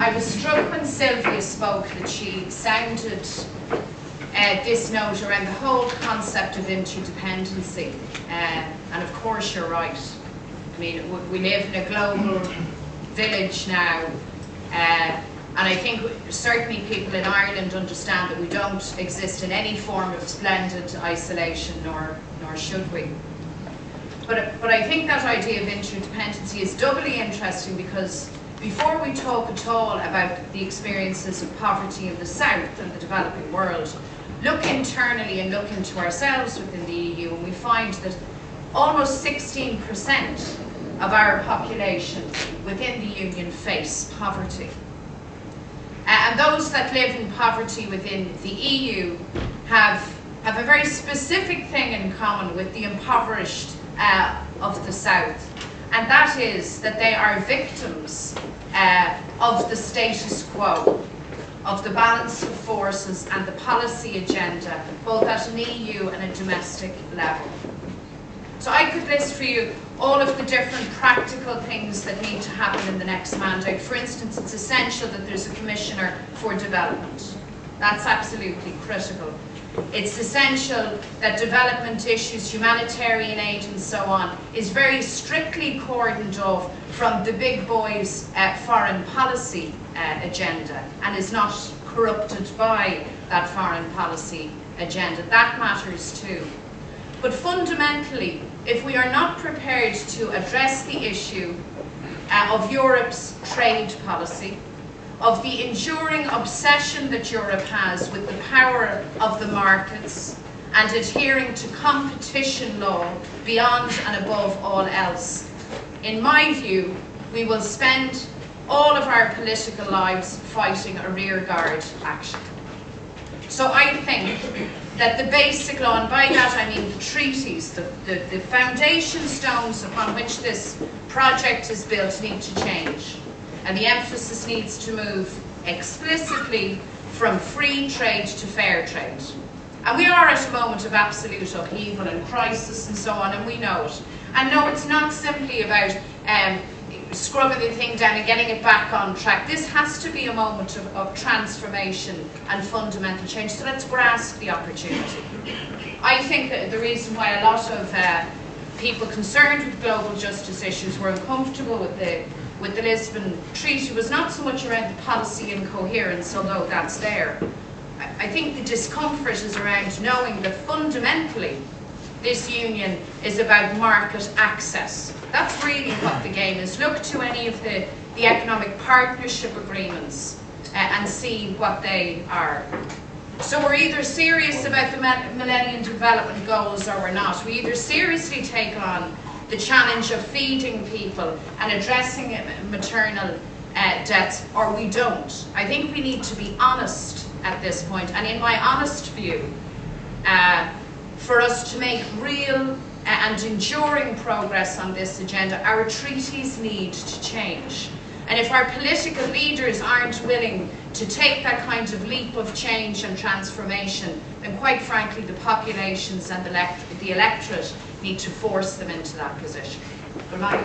I was struck when Sylvia spoke that she sounded this note around the whole concept of interdependency. And of course you're right. I mean, we live in a global village now, and I think certainly people in Ireland understand that we don't exist in any form of splendid isolation, nor should we. But I think that idea of interdependency is doubly interesting because before we talk at all about the experiences of poverty in the South and the developing world, look internally and look into ourselves within the EU, and we find that almost 16% of our population within the Union face poverty. And those that live in poverty within the EU have a very specific thing in common with the impoverished of the South, and that is that they are victims of the status quo, of the balance of forces and the policy agenda, both at an EU and a domestic level. So I could list for you all of the different practical things that need to happen in the next mandate. For instance, it's essential that there's a Commissioner for Development. That's absolutely critical. It's essential that development issues, humanitarian aid and so on, is very strictly cordoned off from the big boys' foreign policy agenda and is not corrupted by that foreign policy agenda. That matters too. But fundamentally, if we are not prepared to address the issue of Europe's trade policy, of the enduring obsession that Europe has with the power of the markets and adhering to competition law beyond and above all else, in my view, we will spend all of our political lives fighting a rearguard action. So I think that the basic law, and by that I mean the treaties, the foundation stones upon which this project is built, need to change. And the emphasis needs to move explicitly from free trade to fair trade. And we are at a moment of absolute upheaval and crisis and so on, and we know it. And no, it's not simply about scrubbing the thing down and getting it back on track. This has to be a moment of transformation and fundamental change, so let's grasp the opportunity. I think that the reason why a lot of people concerned with global justice issues were uncomfortable with the Lisbon Treaty was not so much around the policy incoherence, although that's there. I think the discomfort is around knowing that fundamentally this union is about market access. That's really what the game is. Look to any of the economic partnership agreements and see what they are. So we're either serious about the Millennium Development Goals or we're not. We either seriously take on the challenge of feeding people and addressing maternal deaths, or we don't. I think we need to be honest at this point, and in my honest view, for us to make real and enduring progress on this agenda, our treaties need to change. And if our political leaders aren't willing to take that kind of leap of change and transformation, then quite frankly the populations and the electorate need to force them into that position. Good night.